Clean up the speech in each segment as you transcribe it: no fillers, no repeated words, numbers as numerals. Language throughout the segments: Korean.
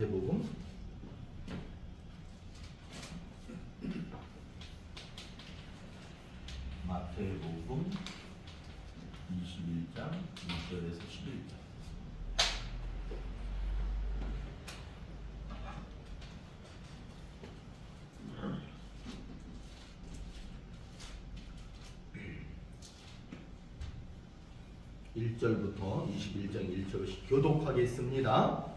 마태복음 마태복음 21장 1절에서 11절. (1절부터) 21장 1절씩 교독하겠습니다.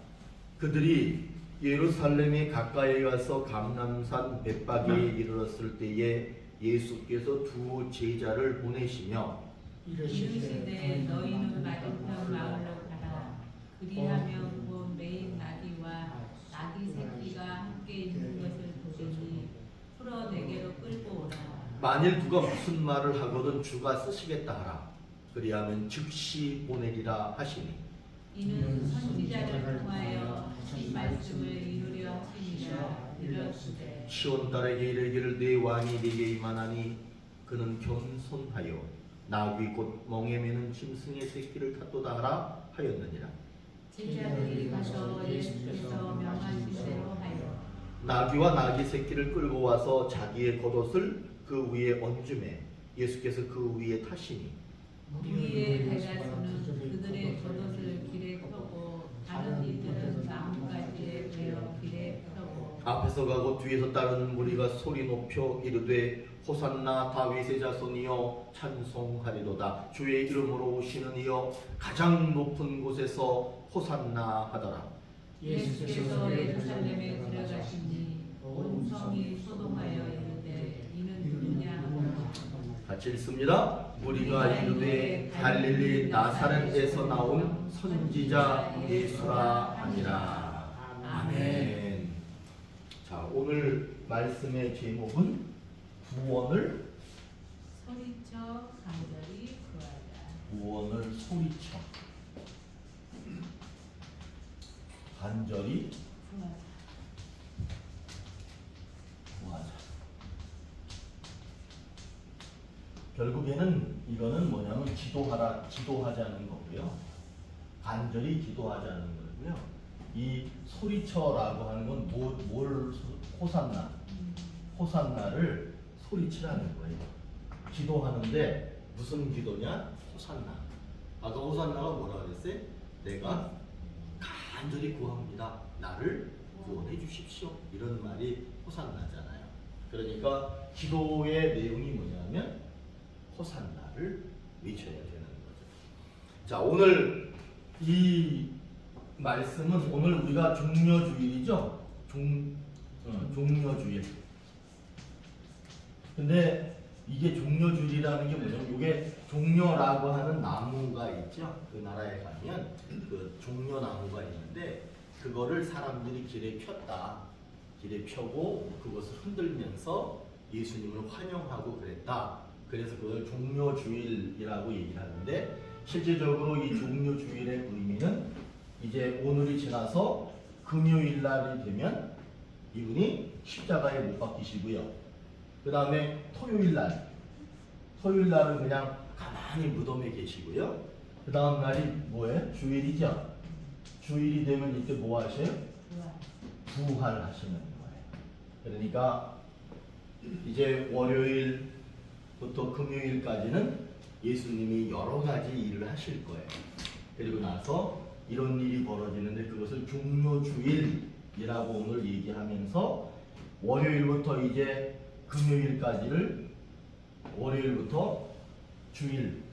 그들이 예루살렘에 가까이 가서 감람산 벳박에 이르렀을 때에 예수께서 두 제자를 보내시며 이르시되 너희는 맞은편 마을로 가라. 그리하면 곧 매인 나귀와 나귀 새끼가 함께 있는 것을 보시니 풀어 내게로 끌고 오라. 만일 누가 무슨 말을 하거든 주가 쓰시겠다 하라. 그리하면 즉시 보내리라 하시니 이는 선지자를 통하여 하신 말씀을 이루려 하시니라. 이르시되 시온 딸에게 이르기를 내 왕이 네게 임하나니 그는 겸손하여 나귀 곧 멍에 매는 짐승의 새끼를 탔도다 하라 하였느니라. 제자들이 가서 예수께서 명하신 대로 하여 나귀와 나귀 새끼를 끌고 와서 자기의 겉옷을 그 위에 얹음에 예수께서 그 위에 타시니 무리의 대다수는 그들의 겉옷을 길에 펴고 다른 이들은 나뭇가지에 베어 길에 펴고 앞에서 가고 뒤에서 따르는 무리가 소리 높여 이르되 호산나 다윗의 자손이여 찬송하리로다. 주의 이름으로 오시는 이여 가장 높은 곳에서 호산나 하더라. 예수께서 예루살렘에 들어가시니 온 성이 소동하여 이르되 이는 누구냐 하더라. 같이 읽습니다. 우리가 이르되 갈릴리 나사렛에서 나온 선지자 예수라 하니라. 아멘. 자, 오늘 말씀의 제목은 구원을 소리쳐 간절히 구하자. 구원을 소리쳐 간절히 구하자. 결국에는 이거는 뭐냐면 기도하자는 거고요. 간절히 기도하자는 거고요. 이 소리쳐라고 하는 건 호산나를 소리치라는 거예요. 기도하는데 무슨 기도냐? 호산나. 아까 호산나가 뭐라 그랬어요? 내가 간절히 구합니다. 나를 구원해 주십시오. 이런 말이 호산나잖아요. 그러니까 기도의 내용이 뭐냐면 호산나를 외쳐야 되는 거죠. 자, 오늘 이 말씀은 오늘 우리가 종려주일이죠. 종려주일. 근데 이게 종려주일이라는 게 뭐냐면 이게 종려라고 하는 나무가 있죠. 그 나라에 가면 그 종려나무가 있는데 그거를 사람들이 길에 폈다. 길에 펴고 그것을 흔들면서 예수님을 환영하고 그랬다. 그래서 그걸 종려주일이라고 얘기를 하는데 실제적으로 이 종려주일의 의미는 이제 오늘이 지나서 금요일 날이 되면 이분이 십자가에 못 박히시고요. 그 다음에 토요일 날은 그냥 가만히 무덤에 계시고요. 그 다음 날이 뭐예요? 주일이죠. 주일이 되면 이때 뭐 하셔요? 부활하시는 거예요. 그러니까 이제 월요일부터 금요일까지는 예수님이 여러 가지 일을 하실 거예요. 그리고 나서 이런 일이 벌어지는데 그것을 종려주일이라고 오늘 얘기하면서 월요일부터 이제 금요일까지를 월요일부터 주일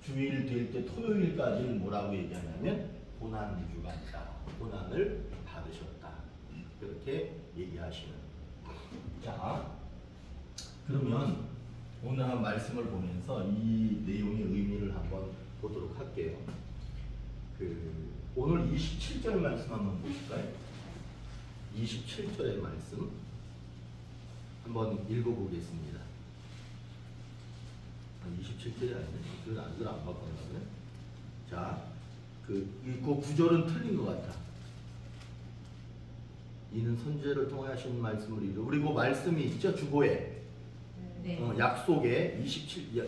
될 때 토요일까지는 뭐라고 얘기하냐면 고난주간이다. 고난을 받으셨다. 그렇게 얘기하시는. 자, 그러면 오늘 한 말씀을 보면서 이 내용의 의미를 한번 보도록 할게요. 오늘 27절 말씀 한번 보실까요? 27절의 말씀 한번 읽어보겠습니다. 27절이 아니네. 그건 안 바꿨나보네. 자, 그 구절은 틀린 것 같아. 이는 선지자를 통해 하신 말씀을 이루. 그리고 말씀이 있죠, 주보에. 네. 약속의 27절이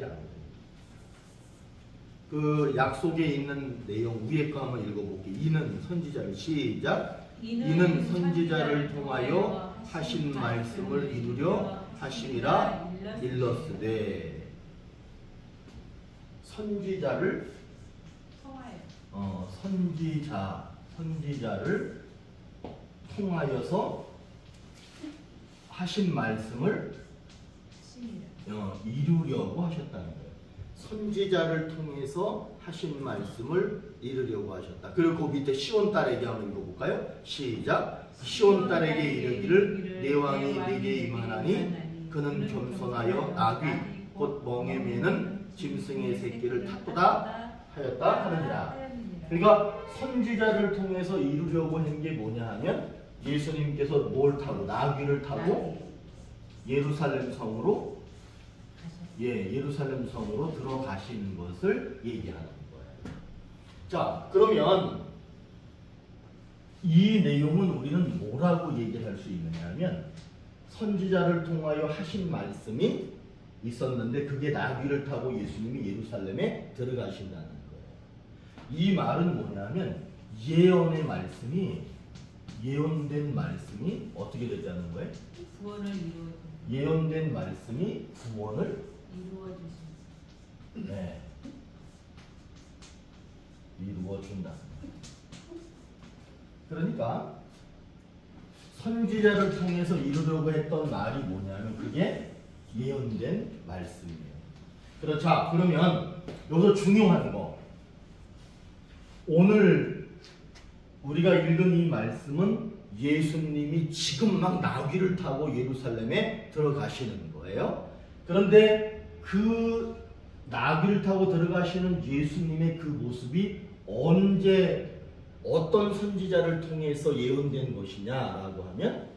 아니거든요. 그 약속에 있는 내용 위에 거 한번 읽어볼게요. 이는 선지자를 시작. 이는 선지자를 통하여 하신 말씀을 이루려 하심이라 일렀으되. 선지자를 선지자를 통하여서 하신 말씀을 이루려고 하셨다는 거예요. 선지자를 통해서 하신 말씀을 이루려고 하셨다. 그리고 그 밑에 시온 딸에게 한번 읽어볼까요? 시작. 시온 딸에게 이르기를 내 왕이 내게 임하나니 그는 겸손하여 나귀 곧 멍에 매는 짐승의 새끼를 탔도다 하였다 하느니라. 그러니까 선지자를 통해서 이루려고 한 게 뭐냐 하면 예수님께서 뭘 타고 나귀를 타고 예루살렘 성으로 예루살렘 성으로 들어가시는 것을 얘기하는 거예요. 자, 그러면 이 내용은 우리는 뭐라고 얘기할 수 있느냐 하면 선지자를 통하여 하신 말씀이 있었는데 그게 나귀를 타고 예수님이 예루살렘에 들어가신다는 거예요. 이 말은 뭐냐면 예언된 말씀이 어떻게 됐다는 거예요? 구원을 이루어 예언된 말씀이 구원을 주신. 네. 이루어 준다. 그러니까 선지자를 통해서 이루려고 했던 말이 뭐냐면 그게 예언된 말씀이에요. 그렇죠. 그러면 여기서 중요한 거. 오늘 우리가 읽은 이 말씀은 예수님이 지금 막 나귀를 타고 예루살렘에 들어가시는 거예요. 그런데 그 나귀를 타고 들어가시는 예수님의 그 모습이 언제 어떤 선지자를 통해서 예언된 것이냐라고 하면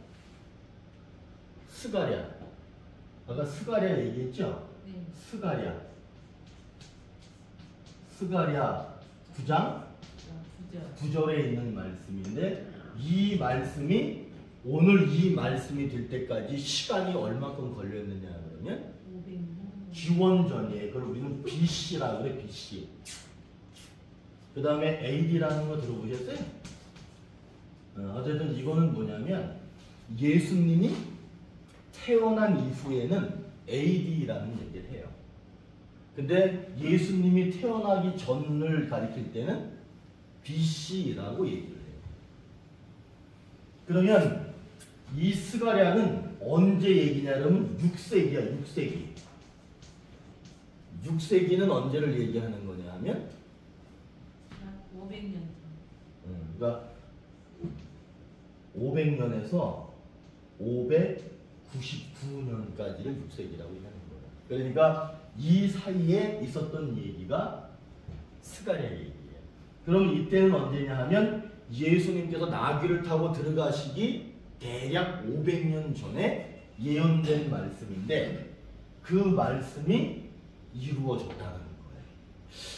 스가랴. 아까 스가랴 얘기했죠? 네. 스가랴 9장 9절에 있는 말씀인데 이 말씀이 오늘 이 말씀이 될 때까지 시간이 얼마큼 걸렸느냐 그러면 500년. 기원전이에요. 그걸 우리는 BC라고 그래. BC. 그 다음에 AD라는 거 들어보셨어요? 어쨌든 이거는 뭐냐면 예수님이 태어난 이후에는 AD라는 얘기를 해요. 근데 예수님이 태어나기 전을 가리킬 때는 BC라고 얘기를 해요. 그러면 이 스가랴는 언제 얘기냐면 6세기야. 6세기. 6세기는 언제를 얘기하는 거냐 하면 500년. 그러니까 500년에서 599년까지를 6세기라고 얘기하는 거예요. 그러니까 이 사이에 있었던 얘기가 스가랴 얘기예요. 그럼 이때는 언제냐 하면 예수님께서 나귀를 타고 들어가시기 대략 500년 전에 예언된 말씀인데 그 말씀이 이루어졌다는 거예요.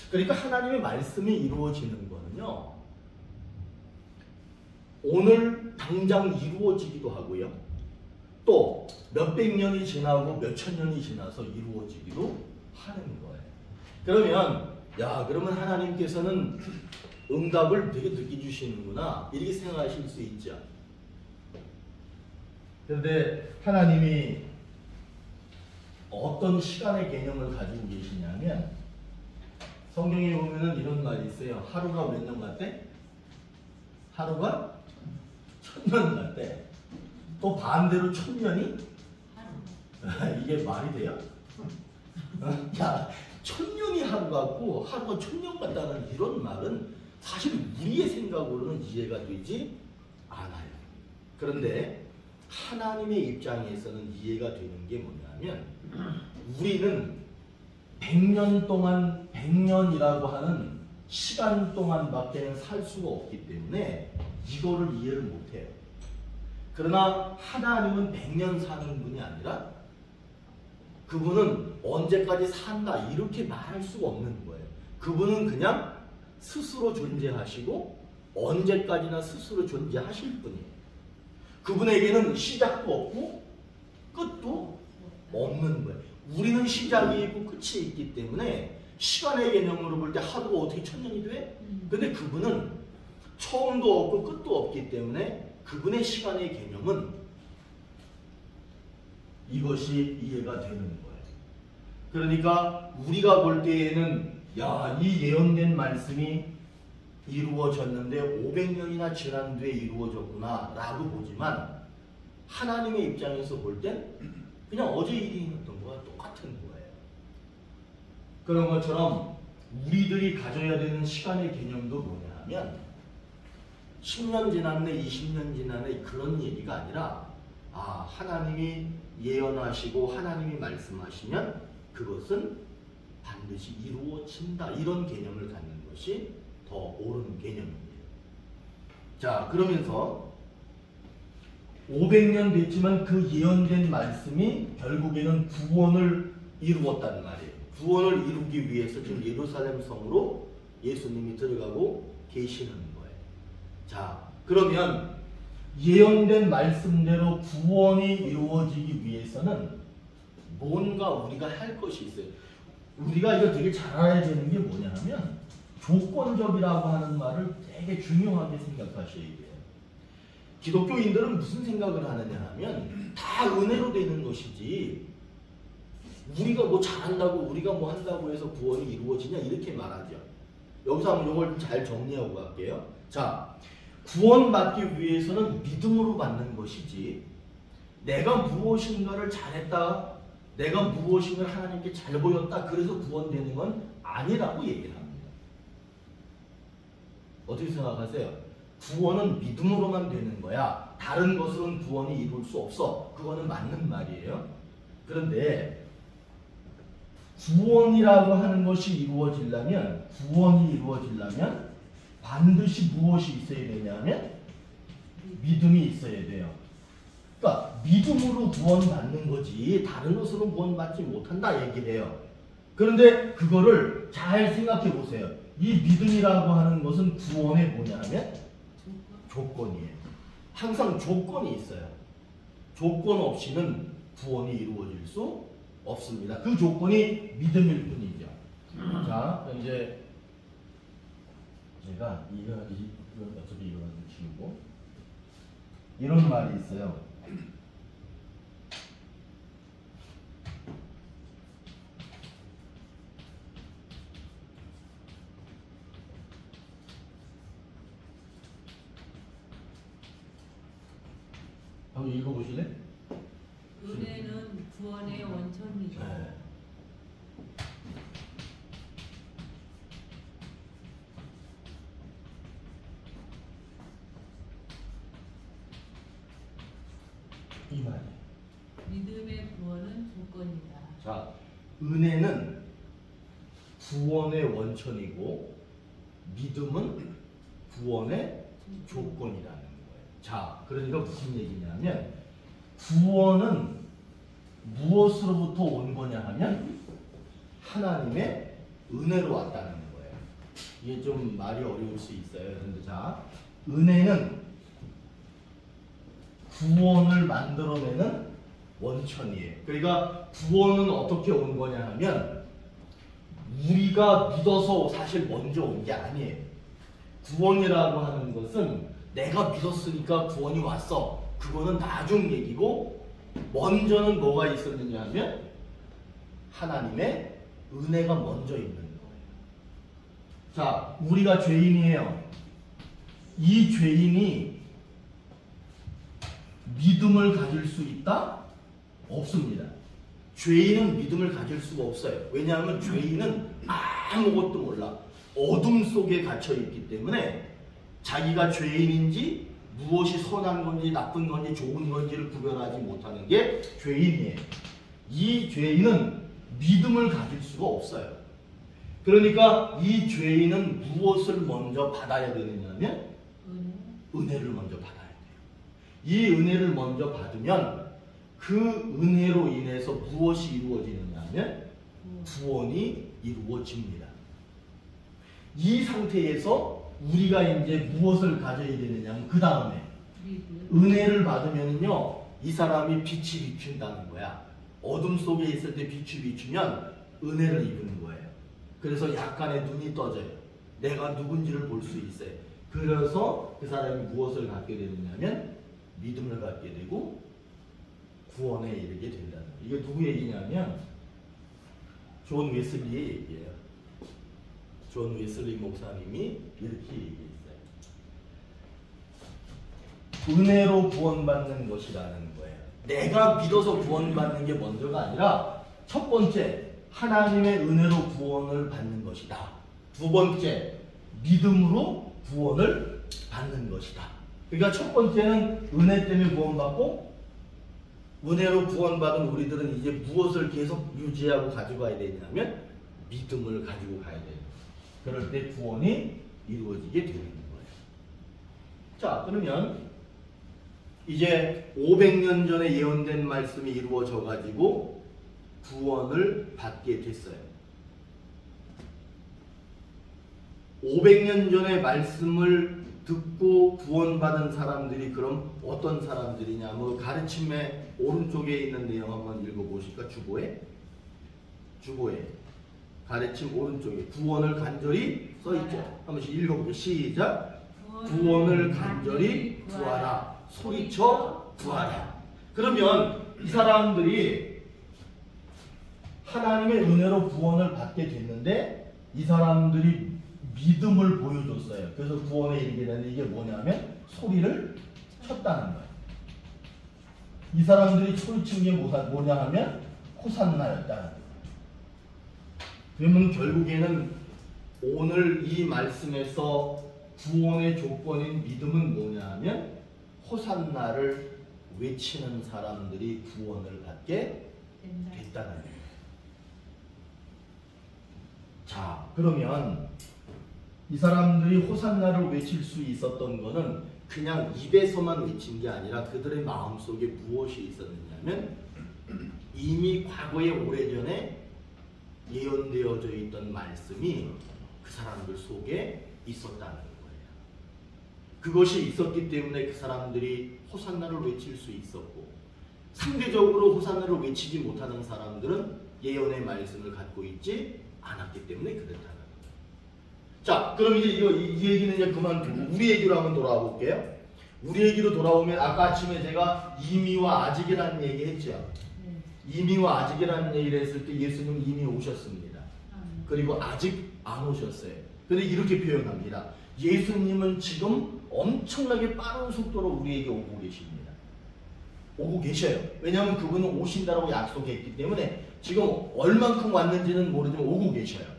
그러니까 하나님의 말씀이 이루어지는 거는요, 오늘 당장 이루어지기도 하고요, 또 몇백 년이 지나고 몇천 년이 지나서 이루어지기도 하는 거예요. 그러면 하나님께서는 응답을 되게 늦게 주시는구나 이렇게 생각하실 수 있죠. 그런데 하나님이 어떤 시간의 개념을 가지고 계시냐면 성경에 보면은 이런 말이 있어요. 하루가 몇 년 같대? 하루가 1000년 같대. 또 반대로 1000년이? 이게 말이 돼요? 야, 1000년이 하루 같고 하루가 1000년 같다는 이런 말은 사실 우리의 생각으로는 이해가 되지 않아요. 그런데 하나님의 입장에서는 이해가 되는 게 뭐냐면 우리는 100년 동안 100년이라고 하는 시간 동안밖에 살 수가 없기 때문에 이거를 이해를 못해요. 그러나 하나님은 100년 사는 분이 아니라 그분은 언제까지 산다 이렇게 말할 수가 없는 거예요. 그분은 그냥 스스로 존재하시고 언제까지나 스스로 존재하실 분이에요. 그분에게는 시작도 없고 끝도 없는 거예요. 우리는 시작이 있고 끝이 있기 때문에 시간의 개념으로 볼 때 하루가 어떻게 1000년이 돼? 근데 그분은 처음도 없고 끝도 없기 때문에 그분의 시간의 개념은 이것이 이해가 되는 거예요. 그러니까 우리가 볼 때에는 야, 이 예언된 말씀이 이루어졌는데 500년이나 지난 뒤에 이루어졌구나 라고 보지만 하나님의 입장에서 볼 땐 그냥 어제 일이 있었던 거와 똑같은 거예요. 그런 것처럼 우리들이 가져야 되는 시간의 개념도 뭐냐 하면 10년 지났네 20년 지났네 그런 얘기가 아니라 하나님이 예언하시고 하나님이 말씀하시면 그것은 반드시 이루어진다 이런 개념을 갖는 것이 더 옳은 개념입니다. 자, 그러면서 500년 됐지만 그 예언된 말씀이 결국에는 구원을 이루었다는 말이에요. 구원을 이루기 위해서 지금 예루살렘 성으로 예수님이 들어가고 계시는 거예요. 자, 그러면 예언된 말씀대로 구원이 이루어지기 위해서는 뭔가 우리가 할 것이 있어요. 우리가 이거 되게 잘 알아야 되는 게 뭐냐 하면 조건적이라고 하는 말을 되게 중요하게 생각하셔야 돼요. 기독교인들은 무슨 생각을 하느냐 하면 다 은혜로 되는 것이지 우리가 뭐 잘한다고 우리가 뭐 한다고 해서 구원이 이루어지냐 이렇게 말하죠. 여기서 한번 이걸 잘 정리하고 갈게요. 자, 구원받기 위해서는 믿음으로 받는 것이지 내가 무엇인가를 잘했다 내가 무엇인가를 하나님께 잘 보였다 그래서 구원되는 건 아니라고 얘기를 합니다. 어떻게 생각하세요? 구원은 믿음으로만 되는 거야. 다른 것으로는 구원이 이룰 수 없어. 그거는 맞는 말이에요. 그런데 구원이라고 하는 것이 이루어지려면 구원이 이루어지려면 반드시 무엇이 있어야 되냐면 믿음이 있어야 돼요. 그러니까 믿음으로 구원받는 거지 다른 것으로 구원받지 못한다 얘기를 해요. 그런데 그거를 잘 생각해 보세요. 이 믿음이라고 하는 것은 구원의 뭐냐 하면 조건이에요. 항상 조건이 있어요. 조건 없이는 구원이 이루어질 수 없습니다. 그 조건이 믿음일 뿐이죠. 자, 이제 제가 이거 어차피 이거는 지우고 이런 말이 있어요. 한번 읽어보실래? 은혜는 구원의 원천이죠. 네. 이 말이에요. 믿음의 구원은 조건이다. 자, 은혜는 구원의 원천이고 믿음은 구원의 조건이라는 거예요. 자, 그러니까 무슨 얘기냐면 구원은 무엇으로부터 온 거냐 하면 하나님의 은혜로 왔다는 거예요. 이게 좀 말이 어려울 수 있어요. 그런데 자, 은혜는 구원을 만들어내는 원천이에요. 그러니까 구원은 어떻게 온 거냐 하면 우리가 믿어서 사실 먼저 온 게 아니에요. 구원이라고 하는 것은 내가 믿었으니까 구원이 왔어. 그거는 나중 얘기고 먼저는 뭐가 있었느냐 하면 하나님의 은혜가 먼저 있는 거예요. 자, 우리가 죄인이에요. 이 죄인이 믿음을 가질 수 있다? 없습니다. 죄인은 믿음을 가질 수가 없어요. 왜냐하면 죄인은 아무것도 몰라. 어둠 속에 갇혀 있기 때문에 자기가 죄인인지 무엇이 선한 건지 나쁜 건지 좋은 건지를 구별하지 못하는 게 죄인이에요. 이 죄인은 믿음을 가질 수가 없어요. 그러니까 이 죄인은 무엇을 먼저 받아야 되느냐면 은혜를 먼저 받아야 돼요. 이 은혜를 먼저 받으면 그 은혜로 인해서 무엇이 이루어지느냐 하면 구원이 이루어집니다. 이 상태에서 우리가 이제 무엇을 가져야 되느냐면 그 다음에 은혜를 받으면요 이 사람이 빛이 비춘다는 거야. 어둠 속에 있을 때 빛이 비추면 은혜를 입는 거예요. 그래서 약간의 눈이 떠져요. 내가 누군지를 볼 수 있어요. 그래서 그 사람이 무엇을 갖게 되느냐면 믿음을 갖게 되고 구원에 이르게 된다는 거예요. 이게 누구 얘기냐면 존 웨슬리의 얘기예요. 존 웨슬리 목사님이 이렇게 얘기했어요. 은혜로 구원받는 것이라는 거예요. 내가 믿어서 구원받는 게 먼저가 아니라 첫 번째 하나님의 은혜로 구원을 받는 것이다. 두 번째 믿음으로 구원을 받는 것이다. 그러니까 첫 번째는 은혜 때문에 구원받고 은혜로 구원받은 우리들은 이제 무엇을 계속 유지하고 가져가야 되냐면 믿음을 가지고 가야 돼요. 그럴 때 구원이 이루어지게 되는 거예요. 자, 그러면 이제 500년 전에 예언된 말씀이 이루어져 가지고 구원을 받게 됐어요. 500년 전에 말씀을 듣고 구원받은 사람들이 그럼 어떤 사람들이냐? 뭐 가르침의 오른쪽에 있는 내용 한번 읽어보실까? 주보에 가르침 오른쪽에 구원을 간절히 써있죠. 한 번씩 읽어보세요. 시작. 구원을 간절히 구하라. 소리쳐 구하라. 그러면 이 사람들이 하나님의 은혜로 구원을 받게 됐는데 이 사람들이 믿음을 보여줬어요. 그래서 구원에 이르게 되는데 이게 뭐냐면 소리를 쳤다는 거예요. 이 사람들이 소리친 게 뭐냐 하면 호산나였다는 거예요. 그러면 결국에는 오늘 이 말씀에서 구원의 조건인 믿음은 뭐냐 하면 호산나를 외치는 사람들이 구원을 받게 됐다는 거예요. 자, 그러면 이 사람들이 호산나를 외칠 수 있었던 것은 그냥 입에서만 외친 게 아니라 그들의 마음속에 무엇이 있었느냐면 이미 과거에 오래전에 예언되어져 있던 말씀이 그 사람들 속에 있었다는 거예요. 그것이 있었기 때문에 그 사람들이 호산나를 외칠 수 있었고 상대적으로 호산나를 외치지 못하는 사람들은 예언의 말씀을 갖고 있지 않았기 때문에 그렇다는 거예요. 자, 그럼 이제 이 얘기는 이제 그만두고 우리 얘기로 한번 돌아와 볼게요. 우리 얘기로 돌아오면 아까 아침에 제가 이미와 아직이라는 얘기 했죠. 이미와 아직이라는 얘기를 했을 때 예수님 이미 오셨습니다. 그리고 아직 안 오셨어요. 근데 이렇게 표현합니다. 예수님은 지금 엄청나게 빠른 속도로 우리에게 오고 계십니다. 오고 계셔요. 왜냐하면 그분은 오신다라고 약속했기 때문에 지금 얼만큼 왔는지는 모르지만 오고 계셔요.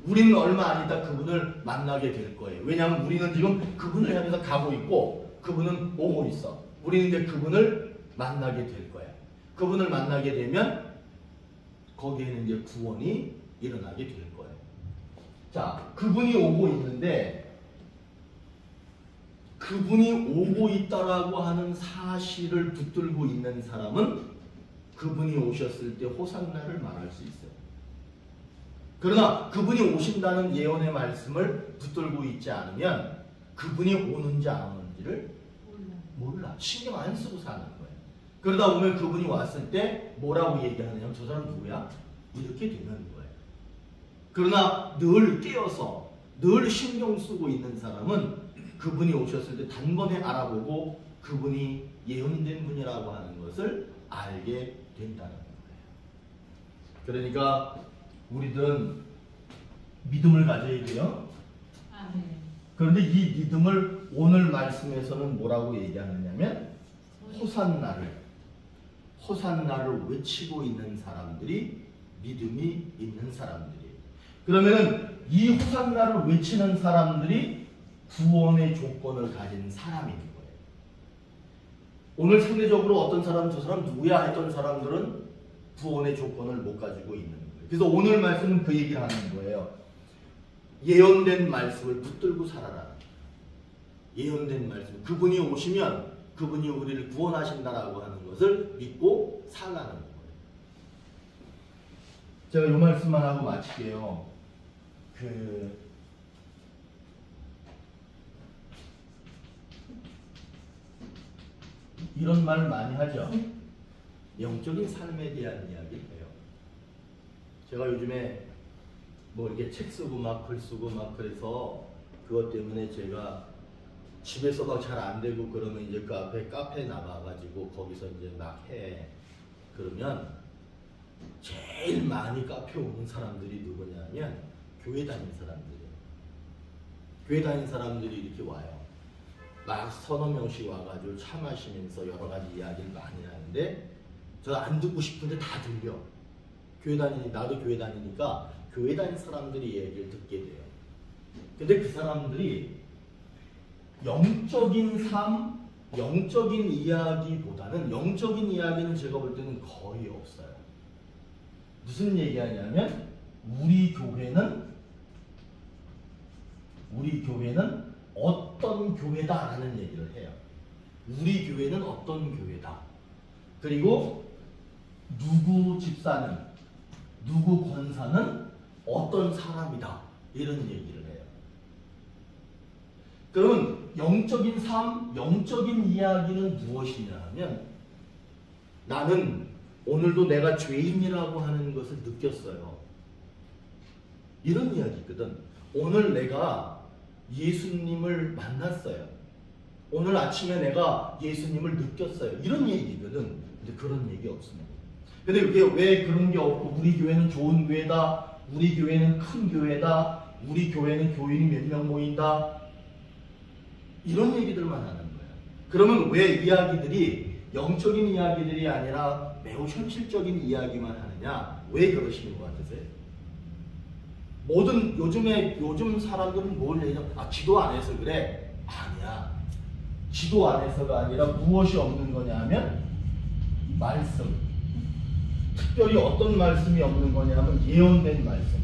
우리는 얼마 안 있다 그분을 만나게 될 거예요. 왜냐하면 우리는 지금 그분을 향해서 가고 있고 그분은 오고 있어. 우리는 이제 그분을 만나게 될 거야. 그분을 만나게 되면 거기에는 이제 구원이 일어나게 될 거예요. 자, 그분이 오고 있는데 그분이 오고 있다라고 하는 사실을 붙들고 있는 사람은 그분이 오셨을 때 호산나를 말할 수 있어요. 그러나 그분이 오신다는 예언의 말씀을 붙들고 있지 않으면 그분이 오는지 안 오는지를 몰라. 신경 안 쓰고 사는 거예요. 그러다 보면 그분이 왔을 때 뭐라고 얘기하느냐면 저 사람 누구야? 이렇게 되는 거예요. 그러나 늘 깨어서 늘 신경 쓰고 있는 사람은 그분이 오셨을 때 단번에 알아보고 그분이 예언된 분이라고 하는 것을 알게 된다는 거예요. 그러니까 우리들은 믿음을 가져야 돼요. 그런데 이 믿음을 오늘 말씀에서는 뭐라고 얘기하느냐면 호산나를 외치고 있는 사람들이 믿음이 있는 사람들이에요. 그러면은 이 호산나를 외치는 사람들이 구원의 조건을 가진 사람인 거예요. 오늘 상대적으로 어떤 사람 저 사람 누구야 했던 사람들은 구원의 조건을 못 가지고 있는 거예요. 그래서 오늘 말씀은 그 얘기를 하는 거예요. 예언된 말씀을 붙들고 살아라. 예언된 말씀. 그분이 오시면 그분이 우리를 구원하신다라고 하는 것을 믿고 살라는 거예요. 제가 이 말씀만 하고 마칠게요. 이런 말 많이 하죠. 영적인 삶에 대한 이야기를 해요. 제가 요즘에 뭐 이렇게 책 쓰고 막 글 쓰고 막 그래서 그것 때문에 제가 집에서가 잘 안 되고 그러면 이제 그 앞에 카페 나가가지고 거기서 이제 막 해. 그러면 제일 많이 카페 오는 사람들이 누구냐면 교회 다니는 사람들이에요. 교회 다니는 사람들이 이렇게 와요. 막 서너 명씩 와가지고 차 마시면서 여러 가지 이야기를 많이 하는데 저 안 듣고 싶은데 다 들려. 나도 교회 다니니까 교회 다니는 사람들이 얘기를 듣게 돼요. 근데 그 사람들이 영적인 삶, 영적인 이야기보다는 영적인 이야기는 제가 볼 때는 거의 없어요. 무슨 얘기하냐면 우리 교회는 어떤 교회다라는 얘기를 해요. 우리 교회는 어떤 교회다. 그리고 누구 집사는, 누구 권사는 어떤 사람이다. 이런 얘기를 해요. 그러면 영적인 삶, 영적인 이야기는 무엇이냐 하면 나는 오늘도 내가 죄인이라고 하는 것을 느꼈어요. 이런 이야기거든. 오늘 내가 예수님을 만났어요. 오늘 아침에 내가 예수님을 느꼈어요. 이런 얘기거든. 근데 그런 얘기 없습니다. 근데 왜 그런 게 없고 우리 교회는 좋은 교회다. 우리 교회는 큰 교회다. 우리 교회는 교인이 몇 명 모인다. 이런 얘기들만 하는 거예요. 그러면 왜 이야기들이 영적인 이야기들이 아니라 매우 현실적인 이야기만 하느냐? 왜 그러시는 것 같으세요? 요즘 사람들은 뭘 얘기하냐? 기도 안 해서 그래? 아니야. 기도 안 해서가 아니라 무엇이 없는 거냐 하면 말씀. 특별히 어떤 말씀이 없는 거냐 하면 예언된 말씀.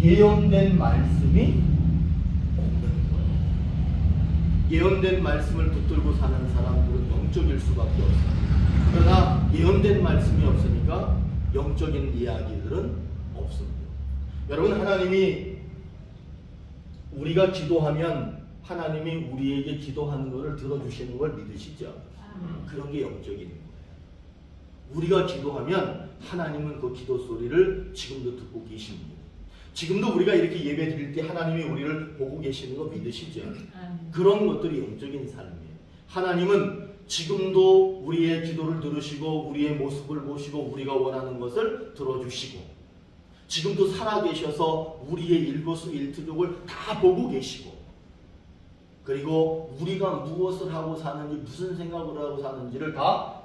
예언된 말씀이 없는 거예요. 예언된 말씀을 붙들고 사는 사람들은 영적일 수밖에 없어요. 그러나 예언된 말씀이 없으니까 영적인 이야기들은 없습니다. 여러분, 하나님이 우리가 기도하면 하나님이 우리에게 기도하는 것을 들어주시는 걸 믿으시죠? 그런 게 영적인 거예요. 우리가 기도하면 하나님은 그 기도 소리를 지금도 듣고 계십니다. 지금도 우리가 이렇게 예배 드릴 때 하나님이 우리를 보고 계시는 거 믿으시죠? 그런 것들이 영적인 삶이에요. 하나님은 지금도 우리의 기도를 들으시고 우리의 모습을 보시고 우리가 원하는 것을 들어주시고 지금도 살아계셔서 우리의 일거수일투족을 다 보고 계시고 그리고 우리가 무엇을 하고 사는지 무슨 생각을 하고 사는지를 다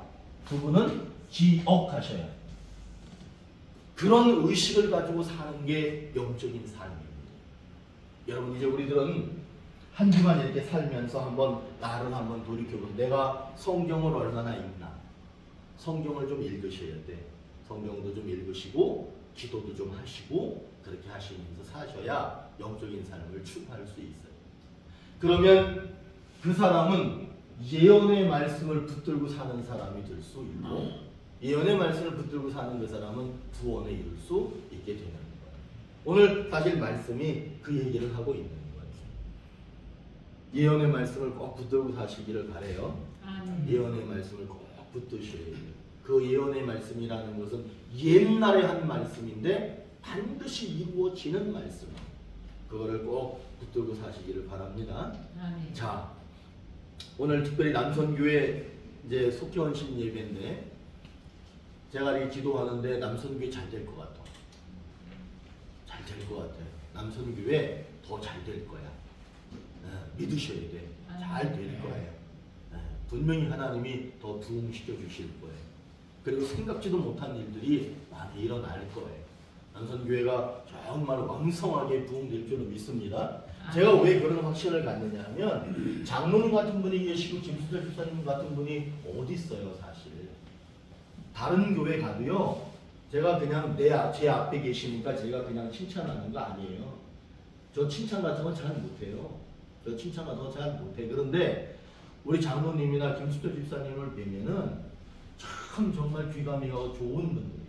그분은 기억하셔야 해요. 그런 의식을 가지고 사는 게 영적인 삶입니다. 여러분, 이제 우리들은 한 주간 이렇게 살면서 나를 한번 돌이켜보세요. 내가 성경을 얼마나 읽나? 성경을 좀 읽으셔야 돼. 성경도 좀 읽으시고 기도도 좀 하시고 그렇게 하시면서 사셔야 영적인 삶을 추구할 수 있어요. 그러면 그 사람은 예언의 말씀을 붙들고 사는 사람이 될 수 있고 예언의 말씀을 붙들고 사는 그 사람은 구원에 이룰 수 있게 되는 거예요. 오늘 사실 말씀이 그 얘기를 하고 있는 거예요. 예언의 말씀을 꼭 붙들고 사시기를 바라요. 예언의 말씀을 꼭 붙드셔야 돼요. 그 예언의 말씀이라는 것은 옛날에 한 말씀인데 반드시 이루어지는 말씀. 그거를 꼭 붙들고 사시기를 바랍니다. 자, 오늘 특별히 남선교회 이제 속회원신 예배인데 제가 이렇게 기도하는데 남선교회 잘 될 것 같아. 잘 될 것 같아요. 남선교회 더 잘 될 거야. 믿으셔야 돼. 잘 될 거예요. 분명히 하나님이 더 부흥시켜 주실 거예요. 그리고 생각지도 못한 일들이 많이 일어날 거예요. 남선교회가 정말 왕성하게 부흥될 줄로 믿습니다. 제가 왜 그런 확신을 갖느냐 하면 장로님 같은 분이 계시고 김수철 집사님 같은 분이 어디 있어요 사실. 다른 교회 가도요. 제가 그냥 제 앞에 계시니까 제가 그냥 칭찬하는 거 아니에요. 저 칭찬 같은 건 잘 못해요. 저 칭찬 같은 건 잘 못해. 그런데 우리 장로님이나 김수철 집사님을 뵈면은 참 정말 귀감이 가고 좋은 분들이야.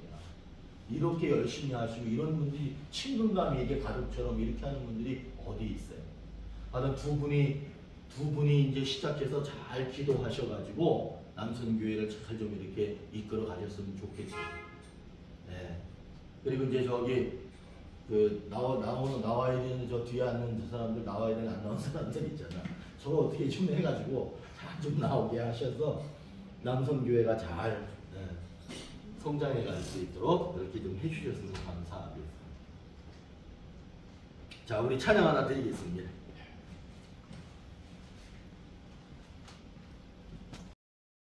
이렇게 열심히 하시고 이런 분들이 친근감이 이게 가족처럼 이렇게 하는 분들이 어디 있어요? 하여튼 두 분이 이제 시작해서 잘 기도하셔가지고 남선교회를 잘 좀 이렇게 이끌어 가셨으면 좋겠어요. 네. 그리고 이제 저기 그 나와야 되는 저 뒤에 앉는 저 사람들 나와야 되는 안 나온 사람들 있잖아. 저거 어떻게 좀 해가지고 잘 좀 나오게 하셔서 남성교회가 잘 성장해 갈 수 있도록 이렇게 좀 해주셨으면 감사하겠습니다. 자, 우리 찬양 하나 드리겠습니다.